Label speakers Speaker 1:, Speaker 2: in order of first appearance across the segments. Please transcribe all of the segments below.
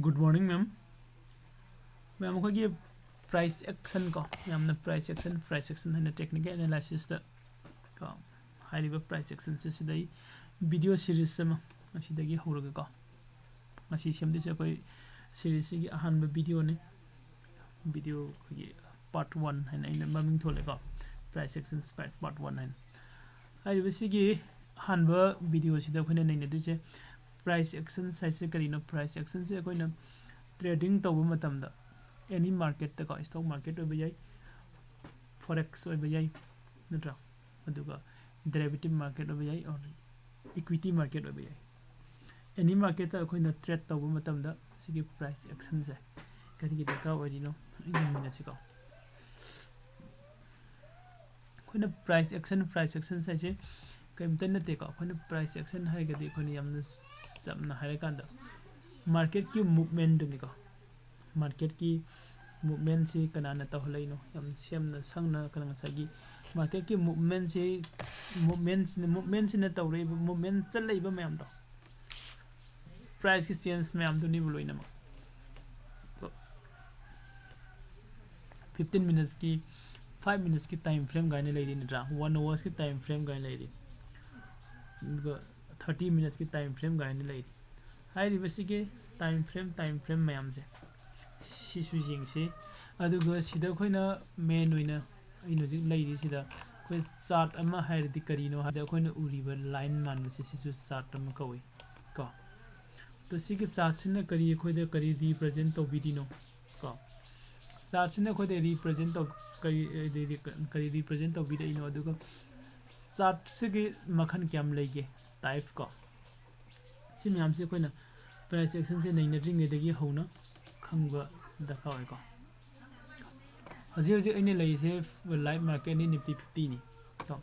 Speaker 1: Good morning, ma'am. Ma'am, अखोगी price action को यामना price action है ना technical analysis दा को high price action से सीधा video series से म असीदागी होरगा को असी सेमदि से कोई series की अहान ब video ने video कोई part 1 है ना इन ममिंग थोले को price action part 1 है हाई बसी की अहान ब video सीधा कोई नहीं ने दूसरे price action साइज से करीनो price action से कोई ना trading तो वो मतम दा any market तक stock market हो बजाय forex हो बजाय नट्रा अदुगा derivative market हो बजाय और equity market हो बजाय any market तक कोई ना trade तो वो मतम दा सिकी price action से करी की दरकार हो रही नो इन मिनट से को कोई ना price action से कहीं मतलब न देखा कोई ना price action है कभी कोई नहीं हमने सब ना है कांदा market की movement निका market की movement से कनाना तो हलाई नो हम सेम न संग न कनांग सागी market की movement से न तो रही movement चल रही बा मैं हम तो price की change में हम तो नहीं बोलोई ना 15 minutes की 5 minutes की time frame गाने ले रही निद्रा 1 hours की time frame गाने ले रही 30 minutes की time frame गाने ले रही हाई रिवर्स के time frame में हम से सिसु जिंग से अदुगा सिदा खोइना मेन ओइना इन हजिक लैरि सिदा खोइ चार्ट अमा हाइरदि करिनो हादा खोइना उरिबा लाइन मान से सिसु चार्ट अमा कवै क तो सिके चार्ट सिना करि खोइदा करि रिप्रेजेंट तो बिदिनो क चार्ट सिना खोइदा रिप्रेजेंट तो करि रिप्रेजेंट तो बिदिनो अदुगा चार्ट सिके मखन क्याम लैगे टाइप क सि म्याम से खोइना प्राइस एक्शन से नैना रिंगेदगी हौना खंगबा दरकार ओइको हजी अने लैसे लाइव मार्केट नि निफ्टी 50 नि तो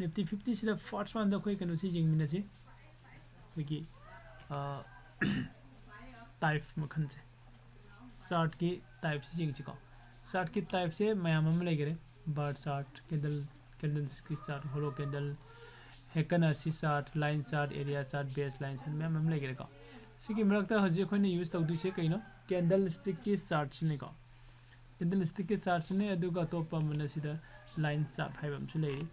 Speaker 1: निफ्टी 50 सिदा फर्स्ट वन द खोइ कनो सि जिंगमिना सि खोइकी टाइप मखन से चार्ट की टाइप से जिंग चिको चार्ट की टाइप से मयाम हम लेगरे बार चार्ट कैंडल्स की चार्ट होलो कैंडल हेकनासी chart line chart area chart base line chart मयाम हम लेगरे को सिकी मरकता हजी खोइने यूज तौदुसे कैनो कैंडल स्टिक की चार्ट सिने को कैंडल स्टिक की चार्ट सिने अदुगा तोपा मन सिदा लाइन चार्ट हाइबम से लेरी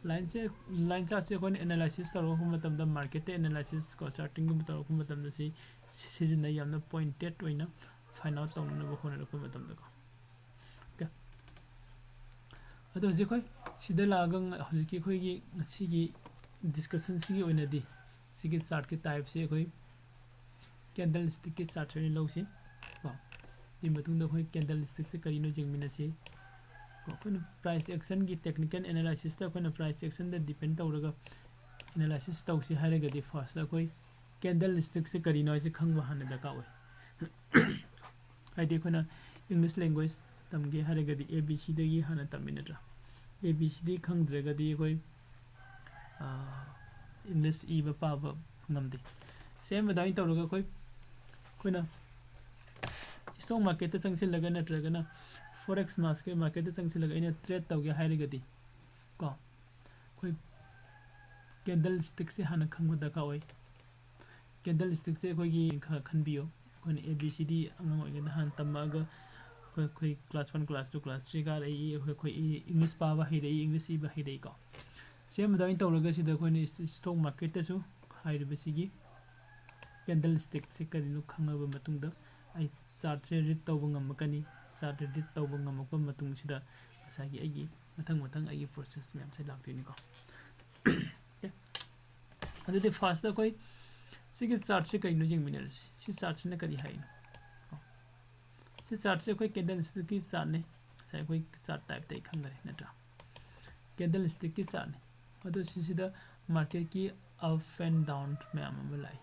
Speaker 1: लाइन चार्ट से कोन एनालिसिस तरो को मतलब द मार्केट एनालिसिस को चार्टिंग को तरो को मतलब से सीजन यामना पॉइंटेड ओइना फाइंड आउट तौन न बखोन को मतलब द को अदो जे कोइ सिदा लागंग हजी की कोइ की सिगी डिस्कशन सिगी ओइना दी सिगी चार्ट के टाइप से कोइ कैंडल स्टिक के चार्ट से लौसी इ मतुंग कोई कैंडल स्टिक से करिनो जिंगमिना से कोन प्राइस एक्शन की टेक्निकल एनालिसिस ता कोन प्राइस एक्शन द डिपेंड तौरगा एनालिसिस तौसी हारेगदि फर्स्ट कोई कैंडल स्टिक से करिनो से खंगबा हाने दका ओय आइदि कोना इंग्लिश लैंग्वेज तमगे हारेगदि एबीसी दगी हाना तमिनद्रा एबीसी खंगद्रगदि कोई इंग्लिश इबा पाबा नमदे सेम बदाई तौरगा कोइना स्टॉक मार्केट चंगसे लगा नत्रगना फॉरेक्स मार्केट चंगसे लगा इन ट्रेड तौगे हाइरगदि को कोई कैंडल स्टिक से हाना खंग दका ओय कैंडल स्टिक से कोई खनबियो कोन एबीसीडी अंग ओय हान तमगा कोई क्लास 1 क्लास 2 क्लास 3 का रही कोई इंग्लिश पावा है रही इंग्लिश इबा है रही को सेम बदाई तौरगा सिदा कोइन स्टॉक मार्केट तसु हाइरबसिगी कैंडल स्टिक से करिनो खंगबा मतुंगदा आई चार्ट से रीड तौब ngमकनी चार्ट रीड तौब ngमक मतुंग सिदा मसागी आगी मथंग आगी प्रोसेस में से लागदिनी को अदे फास्ट द कोई सिगे चार्ट से करिनो जिंग मिनरस सि चार्ट से न करी हाइनो सि चार्ट से कोई कैंडल स्टिक की चार्ट ने साइ कोई चार्ट टाइप तै खंगरे नटा कैंडल स्टिक की चार्ट ने अदो सिदा मार्केट की अप एंड डाउन में आम लाई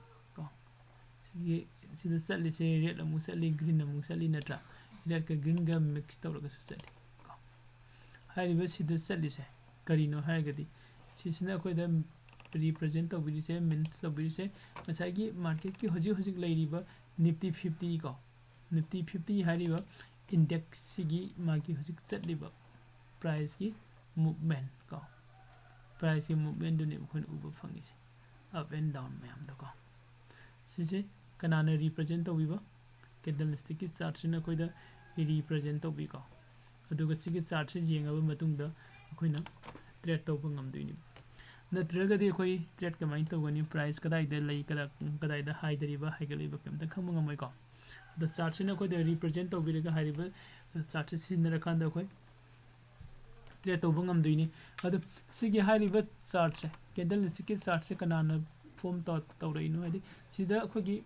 Speaker 1: ये सिदा चली से रेड अमु चली ग्रीन अमु चली नट्रा रेड का ग्रीन का मिक्स तौरगा सु चली को हाइबे सिदा चली से करिनो हाइगदि सिसिना कोइ द रिप्रेजेंट तौबिरि से मीन्स तौबिरि से मसागी मार्केट की हजिक लैरिबा निफ्टी 50 को निफ्टी 50 हाइरिबा इंडेक्स सिगी मागी हजिक चलिबा प्राइस की मूवमेंट को प्राइस की मूवमेंट दुने खोन उबा फंगिसे अप एंड डाउन में हम दको सिसे कनाने रिप्रेजेंट तौबिबा ꯀꯦꯟꯗꯜꯁꯇꯤꯛꯀꯤ ꯆꯥꯔꯠꯁꯤꯅ ꯑꯩꯈꯣꯏꯗ ꯔꯤꯄ꯭ꯔꯖꯦꯟ ꯇꯧꯕꯤꯀꯣ ꯑꯗꯨꯒ ꯁꯤꯒꯤ ꯆꯥꯔꯠꯁꯤ ꯌꯦꯡꯉꯕ ꯃꯇꯨꯡꯗ ꯑꯩꯈꯣꯏꯅ ꯇ꯭ꯔꯦꯗ ꯇꯧꯕ ꯉꯝꯗꯣꯏꯅꯦꯕ ꯅꯠꯇ꯭ꯔꯒꯗꯤ ꯑꯩꯈꯣꯏ ꯇ꯭ꯔꯦꯗ ꯀꯃꯥꯏꯅ ꯇꯧꯒꯅꯤ ꯄ꯭ꯔꯥꯏꯁ ꯀꯗꯥꯏꯗ ꯂꯩ ꯀꯗꯥꯏꯗ ꯍꯥꯏꯗꯔꯤꯕ ꯍꯥꯏꯒꯠꯂꯤꯕ ꯀꯩꯝꯇ ꯈꯪꯕ ꯉꯝꯃꯣꯏꯀꯣ ꯑꯗ ꯆꯥꯔꯠꯁꯤꯅ ꯑꯩꯈꯣꯏꯗ ꯔꯤꯄ꯭ꯔꯖꯦꯟ ꯇꯧꯕꯤꯔꯒ ꯍꯥꯏꯔꯤꯕ ꯆꯥꯔꯠꯁꯤ ꯁꯤꯖꯤꯟꯅꯔꯀꯥꯟꯗ ꯑꯩꯈꯣꯏ ꯇ꯭ꯔꯦꯗ ꯇꯧꯕ ꯉꯝꯗꯣꯏꯅꯤ ꯑꯗꯣ ꯁꯤꯒꯤ ꯍꯥꯏꯔꯤꯕ ꯆꯥꯔꯠꯁꯦ ꯀꯦꯟꯗꯜꯁꯇꯤꯛꯀꯤ ꯆꯥꯔꯠꯁꯦ ꯀꯅꯥꯅ ꯐꯣꯝ ꯇꯧꯔꯛꯏꯅꯣ ꯍꯥꯏꯗꯤ ꯁꯤꯗ ꯑꯩꯈꯣꯏꯒꯤ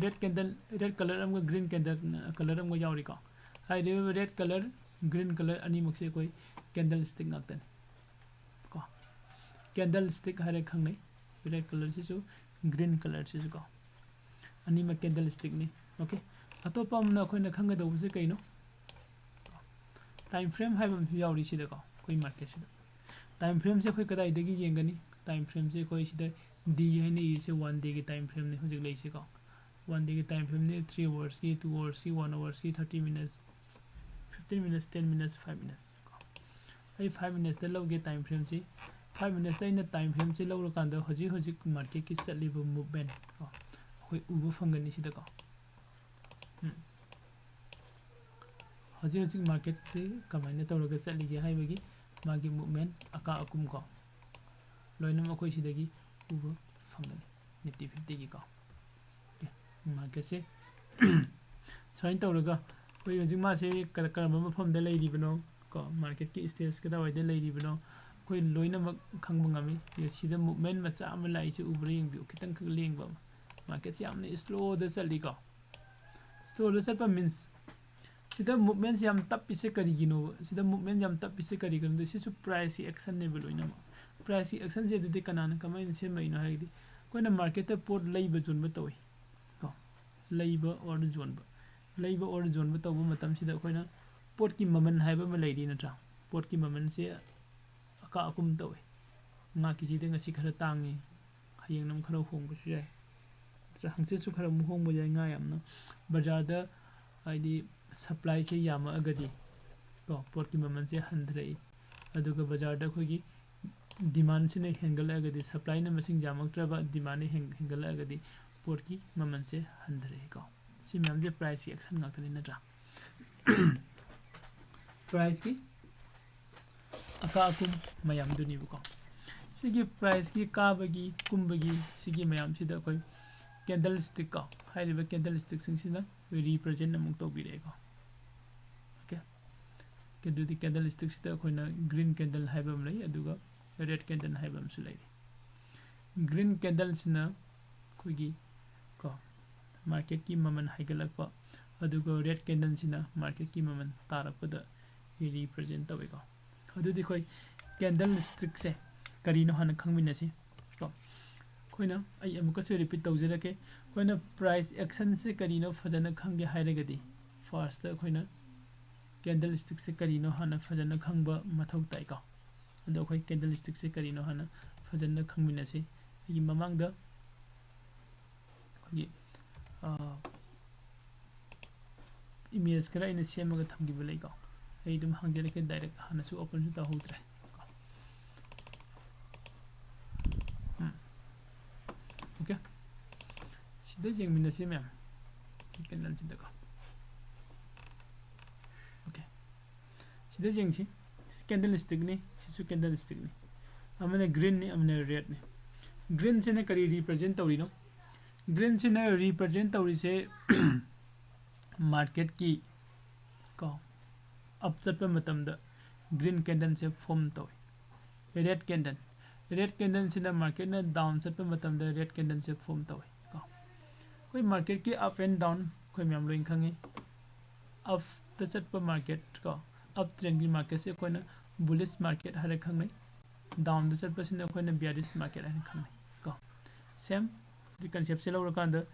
Speaker 1: ꯔꯦꯗ ꯀꯂꯔ ꯑꯃꯒ ꯒ꯭ꯔꯤꯟ ꯀꯂꯔ ꯑꯃꯒ ꯌꯥꯎꯔꯤꯀꯣ ꯍꯥꯏꯔꯤꯕ ꯔꯦꯗ ꯀꯂꯔ ꯒ꯭ꯔꯤन कलर अनीमक से कोई कैंडल स्टिक ngakten को कैंडल स्टिक हरे खंगने रेड कलर से जो ग्रीन कलर से को अनीमक कैंडल स्टिक ने ओके अतोपा हमना कोई खंगे दो से कइनो टाइम फ्रेम है बम यावरी सिदा को कोई मार्केट सिदा टाइम फ्रेम से कोई कदाई देगी येंगनी टाइम फ्रेम से कोई सिदा डी है ने इसे 1 डे के टाइम फ्रेम ने होजिक लेसे को 1 डे के टाइम फ्रेम ने 3 आवर्स की 2 आवर्स की 1 आवर्स की 30 मिनट्स 15 minutes 10 minutes 5 minutes आई 5 minutes दा लौगे टाइम फ्रेम से 5 minutes दा इन टाइम फ्रेम से लौर कांदा हजी हजी मार्केट की चलीब मूवमेंट को होय उबो फंगनी सिदा को हजी हजी मार्केट से कमाइने तौरगा चलीगे हाइबगी मागी मूवमेंट अका अकुम को लोइना मखोय सिदगी उबो फंगनी निफ्टी 50 की को मार्केट से साइन तौरगा कोई हजिक मासे करम मफमदा लेरिबनो को मार्केट की स्टेज कदा वाइदे लेरिबनो कोई लोइनमक खंगब ngami सिदा मूवमेंट मचा अम लाइसे उब्र यंग खितंग खग लेंगबा मार्केट से हमने स्लो द चली को स्लो द चलपा मींस सिदा मूवमेंट से हम तप पिसे करिगिनो सिदा मूवमेंट हम तप पिसे करिगनो सिसु प्राइस एक्शन ने लोइनम प्राइस एक्शन से दे कनान कमाइन से मैनो हाइदि कोइना मार्केट त पोट लेइब जोनबा तोय को लेइब और जोनबा लेइब और जोनबा तौब मतम सिदा कोइना पोट की ममन हाइबा म लेरि नत्रा पोट की ममन से अका अकुम तौय मा की जिदे ngasi खरा तांगी हयेंग नम खरा होंगबसु जाय हंसे सु खरा होंगबो जाय nga yamna बाजार दा आइदि सप्लाई से यामा अगदी तो पोट की ममन से हंद्रई अदुगा बाजार दा खोगी डिमांड से हेंगल अगदी सप्लाई न मसिंग जामक्त्रबा डिमांड हेंगल अगदी पोट की ममन से हंद्रई को सी मैम जे प्राइस की एक्शन ngakni natra प्राइस की अका अकुम मयाम दुनी बुको सिगी प्राइस की काबगी कुंबगी सिगी मयाम सिदा कोई कैंडल स्टिक को हाइरिबा कैंडल स्टिक सिंगसिना रिप्रेजेंट अमुक तो बिरेको ओके केदुदी कैंडल स्टिक सिदा कोइना ग्रीन कैंडल हाइबम लई अदुगा रेड कैंडल हाइबम सु लई ग्रीन कैंडल सिना कोगी को मार्केट की ममन हाइगलकपा अदुगा रेड कैंडल सिना मार्केट की ममन तारकपदा रिप्रेजेंट तवेको अदुदी कोई कैंडल स्टिक से करीनो हन खंगमिनसी को कोइना आई अमुका से रिपीट तौजरके कोइना प्राइस एक्शन से करीनो फजना खंगे हाइरगदी फर्स्ट कोइना कैंडल स्टिक से करीनो हन फजना खंगबा मथौ ताइको अदो कोई कैंडल स्टिक से करीनो हन फजना खंगमिनसी ई ममांगदा कोई इमेज करा इन सेमगा थंगिबा लेको आई दम हंगजरके डायरेक्ट हनसु ओपन सु ताहुद्रे ओके सिदा जेंगमिनसी मैम कैंडल सिदा को ओके सिदा जेंगसी कैंडल स्टिक ने सिसु कैंडल स्टिक ने अमने ग्रीन ने अमने रेड ने ग्रीन से ने करी रिप्रेजेंट तौरिनो ग्रीन से ने रिप्रेजेंट तौरी से मार्केट की को अप चटपा मतमदा ग्रीन कैंडल से फॉर्म तौय रेड कैंडल से मार्केट ने डाउन चटपा मतमदा रेड कैंडल से फॉर्म तौय को कोई मार्केट की अप एंड डाउन कोई मैम लोइन खंगे अप द चटपा मार्केट को अप ट्रेंड की मार्केट से कोई ना बुलिश मार्केट हरे खंगे डाउन द चटपा से कोई ना बियरिश मार्केट हरे खंगे को सेम द कांसेप्ट से लौरकांद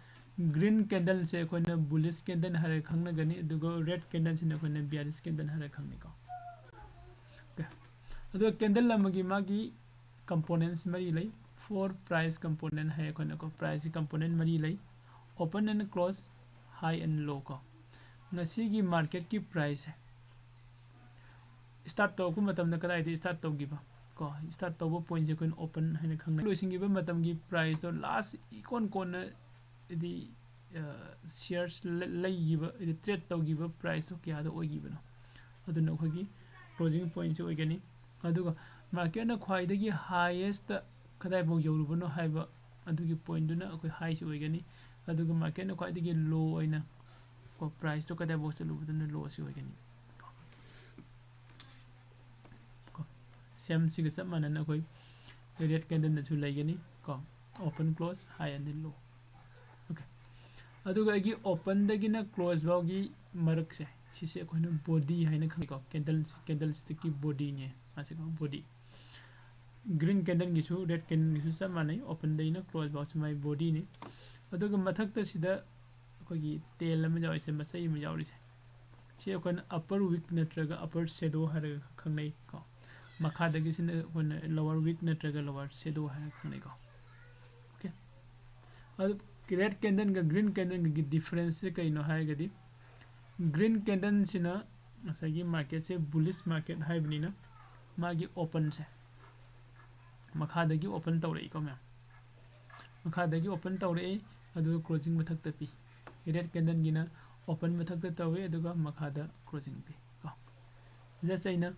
Speaker 1: ग्रीन कैंडल से कोई ना बुलिश कैंडल हरे खंगना गनी दुगो रेड कैंडल से कोई ना बियरिश कैंडल हरे खंगे को अदो कैंडल लमगी मागी कंपोनेंट्स मरी लई 4 प्राइस कंपोनेंट है कोई ना को प्राइस कंपोनेंट मरी लई open and close high and low को ngasi gi market की प्राइस है स्टार्ट तो को मतम न कदाई दे स्टार्ट तो गिबा को स्टार्ट तो पॉइंट से कोन ओपन है खंगना लोसिंग गिबा मतम की प्राइस तो लास्ट इकोन कोन दि shares ꯂꯩꯒꯤꯕ trade ꯇꯧꯒꯤꯕ price ꯇꯣ ꯀꯌꯥꯗ ꯑꯣꯏꯒꯤꯕꯅꯣ ꯑꯗꯨꯅ ꯑꯩꯈꯣꯏꯒꯤ closing point ꯁꯤ ꯑꯣꯏꯒꯅꯤ ꯑꯗꯨꯒ market ꯅ ꯈ꯭ꯋꯥꯏꯗꯒꯤ highest ꯀꯗꯥꯏꯐꯥꯎ ꯌꯧꯔꯨꯕꯅꯣ ꯍꯥꯏꯕ ꯑꯗꯨꯒꯤ point ꯗꯨꯅ ꯑꯩꯈꯣꯏ high ꯁꯤ ꯑꯣꯏꯒꯅꯤ ꯑꯗꯨꯒ market ꯅ ꯈ꯭ꯋꯥꯏꯗꯒꯤ low ꯑꯣꯏꯅ ꯀꯣ price ꯇꯣ ꯀꯗꯥꯏꯐꯥꯎ ꯆꯠꯂꯨꯕꯗꯨꯅ low ꯁꯤ ꯑꯣꯏꯒꯅꯤ ꯀꯣ same ꯁꯤꯒ ꯆꯞ ꯃꯥꯟꯅꯅ ꯑꯩꯈꯣꯏ red candle ꯅꯁꯨ ꯂꯩꯒꯅꯤ ꯀꯣ open close high and low okay ꯑꯗꯨꯒ ꯑꯩꯒꯤ open ꯗꯒꯤꯅ close ꯐꯥꯎꯒꯤ ꯃꯔꯛꯁꯦ ꯁꯤꯁꯦ ꯑꯩꯈꯣꯏꯅ body ꯍꯥꯏꯅ ꯈꯪꯉꯤꯀꯣ candlestick ꯀꯤ body ꯅꯦ ꯃꯥꯁꯤꯀꯣ body green candle ꯒꯤꯁꯨ red candle ꯒꯤꯁꯨ ꯆꯞ ꯃꯥꯟꯅꯩ open ꯗꯒꯤꯅ close ꯐꯥꯎꯁꯤ ꯃꯥꯏ body ꯅꯤ ꯑꯗꯨꯒ ꯃꯊꯛꯇ ꯁꯤꯗ ꯑꯩꯈꯣꯏꯒꯤ tail ꯑꯃ ꯌꯥꯎꯔꯤꯁꯦ ꯃꯆꯩ ꯑꯃ ꯌꯥꯎꯔꯤꯁꯦ ꯁꯤ ꯑꯩꯈꯣꯏꯅ upper wick ꯅꯠꯇ꯭ꯔꯒ upper shadow ꯍꯥꯏꯔꯒ ꯈꯪꯅꯩ ꯀꯣ ꯃꯈꯥꯗꯒꯤꯁꯤꯅ ꯑꯩꯈꯣꯏꯅ lower wick ꯅꯠꯇ꯭ꯔꯒ lower shadow ꯍꯥꯏꯔꯒ ꯈꯪꯅꯩ ꯀꯣ okay ꯑꯗꯨ red candle ꯒ green candle ꯒꯤ difference ꯁꯦ ꯀꯩꯅꯣ ꯍꯥꯏꯔꯒꯗꯤ green candle ꯁꯤꯅ ꯉꯁꯥꯏꯒꯤ market ꯁꯦ bullish market ꯍꯥꯏꯕꯅꯤꯅ मागी ओपन से मखादगी ओपन तौरई को मैम मखादगी ओपन तौरई अदु क्लोजिंग मथक तपी रेड कैंडल गिना ओपन मथक तौवे अदुगा मखादा क्लोजिंग पी को जैसे इना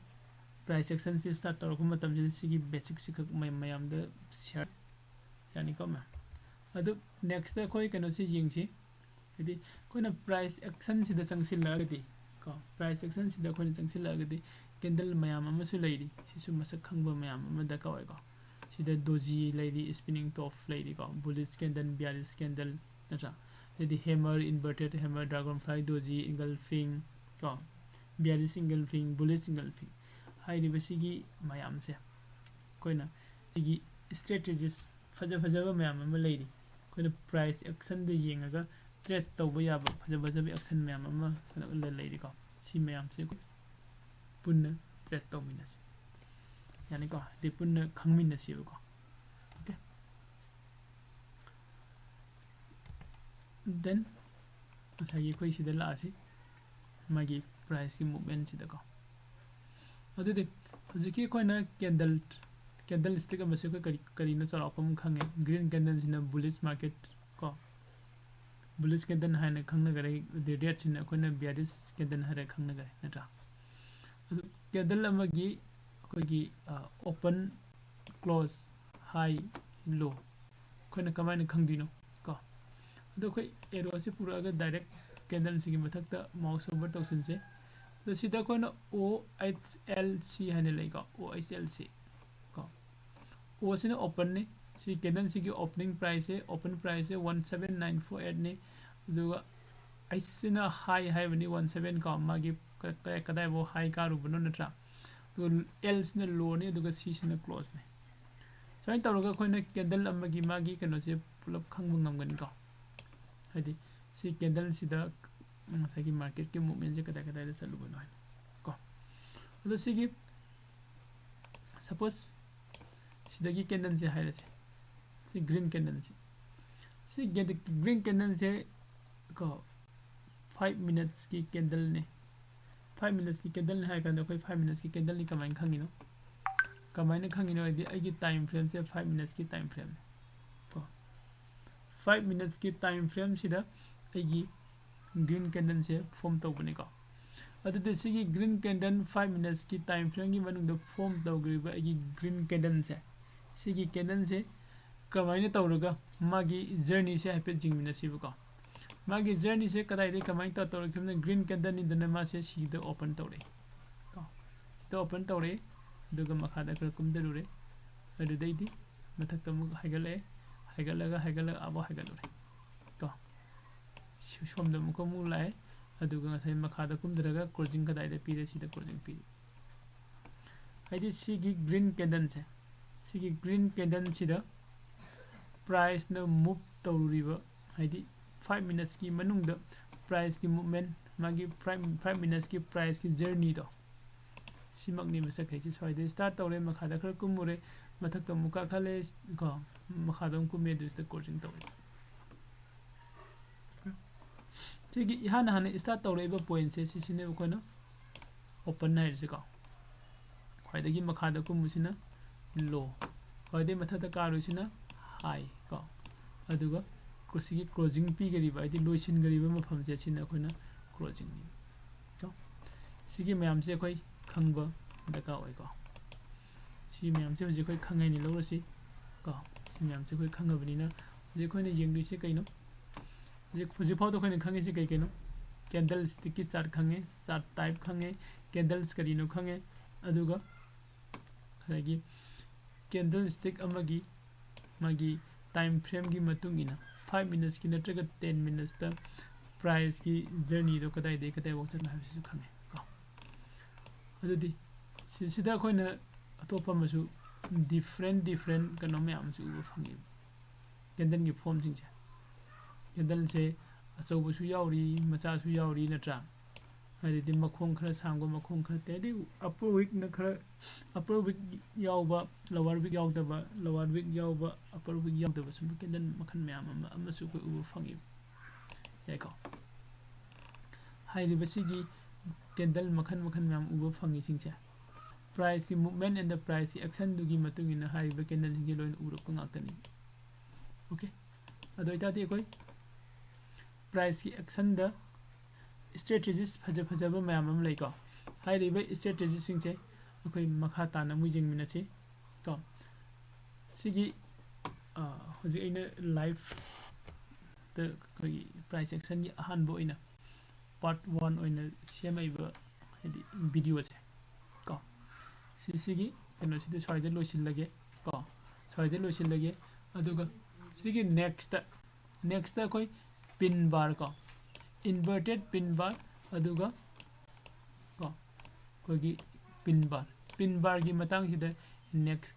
Speaker 1: प्राइस एक्शन से स्टार्ट तौर को मतम जे सिगी बेसिक सिक मयाम द शेयर यानी को मैम अदु नेक्स्ट द कोई कनो से जिंगसी यदि कोइना प्राइस एक्शन सिदा चंगसिलगदी को प्राइस एक्शन सिदा कोइना चंगसिलगदी कैंडल मयाम अमसु लैरी सिसु मसक खंगबा मयाम अम दका ओइको सिदा doji Larry spinning top Larry को बुलिश कैंडल बियरिश कैंडल नत्रा यदि hammer inverted hammer dragon fly doji engulfing को बियरिश इंगल्फिंग बुलिश इंगल्फिंग हाइरिबा सिगी मयाम से कोइना सिगी स्ट्रेटजीज फजब मयाम अम लैरी कोइना प्राइस एक्शन दे येंगागा ट्रेड तौबा याबा फजब एक्शन मयाम अम लैरी को सी मयाम से पुन्ना ट्रेड तौमिनसी यानी को दे पुन्ना खंगमिनसी को ओके देन असाई कोई सिदा लासी मागी प्राइस की मूवमेंट सिदा को अदुदे हुजुकी कोइना कैंडल स्टिक अमसे को करीनो चलापम खंगे ग्रीन कैंडल सिना बुलिश मार्केट को बुलिश कैंडल हाइना खंगना गरे दे रेड सिना कोइना बियरिश कैंडल हारे खंगना गरे नत्रा कैंडल अमगी कोई ओपन क्लोज हाई लो कोई कमायन खंगदिनो को अदो कोई एरो से पूरा डायरेक्ट कैंडल सिगी मथक्ता माउस ओवर तौसनसे तो सिदा कोइना OHLC हाने लेको OHLC को O सिना ओपन ने सी कैंडल सिगी ओपनिंग प्राइस है ओपन प्राइस है 17948 ने दुगा आइसिना हाई हाई बनी 17 का मागी कदाई वो हाई का रुबनो नत्रा तो L सिना लो ने दुगा C सिना क्लोज ने सो तौरगा कोइना कैंडल अमगी मागी कनो से पुलप खंगबो ngamgani को हदि सी कैंडल सिदा मसागी मार्केट के मूवमेंट से कदाई कदाई दा चलुबनो है को अदो सिगी सपोज सिदागी कैंडल से हाई रसे सी ग्रीन कैंडल से ग्रीन कैंडल से को 5 मिनट्स की कैंडल ने 5 मिनट्स की कैंडल है का कोई 5 मिनट्स की कैंडल नि कमाइन खंगिनो कमाइन खंगिनो यदि आगी टाइम फ्रेम से 5 मिनट्स की टाइम फ्रेम तो 5 मिनट्स की टाइम फ्रेम सिदा आगी ग्रीन कैंडल से फॉर्म तौबने को अदुदे सिगी ग्रीन कैंडल 5 मिनट्स की टाइम फ्रेम की मनुंग द फॉर्म तौगरिबा आगी ग्रीन कैंडल से सिगी कैंडल से कमाइन तौरगा मागी जर्नी से हाइपे जिंगमिनसिबको मागी जर्नी से कदाई कमाई तौर ग्रीन कैंडल निदना मासे सीद ओपन तौरे को तो ओपन तौरे दुगा मखादा खर कुमदरुरे अदुदैदि मथक्ता मु हाइगलगा आबो हाइगलुरे को सोमदा मुको मु लाए अदुगा ngasai मखादा कुमदरगा क्लोजिंग कदाई दे पीरे सीदा क्लोजिंग पीरे हाइदि सिगी ग्रीन कैंडल से सिगी ग्रीन कैंडल सिदा प्राइस न मूव तौरिबा हाइदि 5 मिनट्स की मनुंग द प्राइस की मूवमेंट मागी 5 मिनट्स की प्राइस की जर्नी दो सिमकनी मसक है स्वाइदे स्टार्ट तौरे मखादा खर कुमुरे मथक तो मुका खले को मखादम कुमे दुस द कोचिंग तौरे सिगी इहान हाने स्टार्ट तौरे बा पॉइंट से सिसिने कोना ओपन नाइट से को खाइदगी मखादा कुमुसिना लो खाइदे मथक कारुसिना हाई को अदुगा ꯁꯤꯒꯤ ꯀ꯭ꯂꯣꯖꯤꯡ ꯄꯤꯒꯔꯤꯕ ꯍꯥꯏꯗꯤ ꯂꯣꯏꯁꯤꯟꯒꯔꯤꯕ ꯃꯐꯝꯁꯦ ꯁꯤꯅ ꯑꯩꯈꯣꯏꯅ ꯀ꯭ꯂꯣꯖꯤꯡꯅꯤ ꯀꯣ ꯁꯤꯒꯤ ꯃꯌꯥꯝꯁꯦ ꯑꯩꯈꯣꯏ ꯈꯪꯕ ꯗꯔꯀꯥꯔ ꯑꯣꯏꯀꯣ ꯁꯤ ꯃꯌꯥꯝꯁꯦ ꯍꯧꯖꯤꯛ ꯑꯩꯈꯣꯏ ꯈꯪꯉꯦꯅꯤ ꯂꯧꯔꯁꯤ ꯀꯣ ꯁꯤ ꯃꯌꯥꯝꯁꯦ ꯑꯩꯈꯣꯏ ꯈꯪꯉꯕꯅꯤꯅ ꯍꯧꯖꯤꯛ ꯑꯩꯈꯣꯏꯅ ꯌꯦꯡꯗꯣꯏꯁꯦ ꯀꯩꯅꯣ ꯍꯧꯖꯤꯛꯐꯥꯎꯗ ꯑꯩꯈꯣꯏꯅ ꯈꯪꯉꯤꯁꯤ ꯀꯩ ꯀꯩꯅꯣ ꯀꯦꯟꯗꯜ ꯁ꯭ꯇꯤꯛꯀꯤ ꯆꯥꯔꯠ ꯈꯪꯉꯦ ꯆꯥꯔꯠ ꯇꯥꯏꯞ ꯈꯪꯉꯦ ꯀꯦꯟꯗꯜꯁ ꯀꯔꯤꯅꯣ ꯈꯪꯉꯦ ꯑꯗꯨꯒ ꯉꯁꯥꯏꯒꯤ ꯀꯦꯟꯗꯜ ꯁ꯭ꯇꯤꯛ ꯑꯃꯒꯤ ꯃꯥꯒꯤ ꯇꯥꯏꯝ ꯐ꯭ꯔꯦꯝꯒꯤ ꯃꯇꯨꯡ ꯏꯟꯅ 5 ꯃꯤꯅꯠꯁꯀꯤ ꯅꯠꯇ꯭ꯔꯒ 10 ꯃꯤꯅꯠꯁꯇ ꯄ꯭ꯔꯥꯏꯁꯀꯤ ꯖꯔꯅꯤꯗꯣ ꯀꯗꯥꯏꯗꯒꯤ ꯀꯗꯥꯏꯐꯥꯎ ꯆꯠꯅ ꯍꯥꯏꯕꯁꯤꯁꯨ ꯈꯪꯉꯦ ꯀꯣ ꯑꯗꯨꯗꯤ ꯁꯤꯗ ꯑꯩꯈꯣꯏꯅ ꯑꯇꯣꯞꯄ ꯑꯃꯁꯨ ꯗꯤꯐ꯭ꯔꯦꯟ ꯀꯩꯅꯣ ꯃꯌꯥꯝꯁꯨ ꯎꯕ ꯐꯪꯉꯦꯕ ꯀꯦꯟꯗꯜꯒꯤ ꯐꯣꯝꯁꯤꯡꯁꯦ ꯀꯦꯟꯗꯜꯁꯦ ꯑꯆꯧꯕꯁꯨ ꯌꯥꯎꯔꯤ ꯃꯆꯥꯁꯨ ꯌꯥꯎꯔꯤ ꯅꯠꯇ꯭ꯔꯥ ꯍꯥꯏꯗꯤ ꯃꯈꯣꯡ ꯈꯔ ꯁꯥꯡꯕ ꯃꯈꯣꯡꯈꯔ ꯇꯦ ꯍꯥꯏꯗꯤ ꯑꯞꯄꯔ ꯋꯤꯛꯅ ꯈꯔ ꯑꯞꯄꯔ ꯋꯤꯛ ꯌꯥꯎꯕ ꯂꯋꯥꯔ ꯋꯤꯛ ꯌꯥꯎꯗꯕ ꯂꯋꯥꯔ ꯋꯤꯛ ꯌꯥꯎꯕ ꯑꯞꯄꯔ ꯋꯤꯛ ꯌꯥꯎꯗꯕ ꯁꯨꯝꯕ ꯀꯦꯟꯗꯜ ꯃꯈꯜ ꯃꯌꯥꯝ ꯑꯃꯁꯨ ꯑꯩꯈꯣꯏ ꯎꯕ ꯐꯪꯉꯦꯕ ꯌꯥꯏꯀꯣ ꯍꯥꯏꯔꯤꯕꯁꯤꯒꯤ ꯀꯦꯟꯗꯜ ꯃꯈꯜ ꯃꯌꯥꯝ ꯎꯕ ꯐꯪꯉꯤꯁꯤꯡꯁꯦ ꯄ꯭ꯔꯥꯏꯁꯀꯤ ꯃꯨꯚꯃꯦꯟ ꯑꯦꯟ ꯗ ꯄ꯭ꯔꯥꯏꯁꯀꯤ ꯑꯦꯛꯁꯟꯗꯨꯒꯤ ꯃꯇꯨꯡ ꯏꯟꯅ ꯍꯥꯏꯔꯤꯕ ꯀꯦꯟꯗꯜꯁꯤꯡꯁꯦ ꯂꯣꯏꯅ ꯎꯔꯛꯄ ꯉꯥꯛꯇꯅꯤ ओके अदो इतादी कोई प्राइस की एक्शन द स्ट्रेटेजीज फजब मैम लेको हाइरिबे स्ट्रेटेजी सिंगसे अखोई मखा ताना मुजिंग मिनसी तो सिगी हजि अइना लाइव द कोई प्राइस एक्शन की अहानबो अइना पार्ट 1 अइना सेमाइबो हाइदि वीडियो से को सिगी कनो सिदि स्वाइदे लोसिलगे को स्वाइदे लोसिलगे अदुगा सिगी नेक्स्ट कोई पिन बार को इन्वर्टेड पिन बार अदुगा को कोई पिन बार की मतंग सिदा नेक्स्ट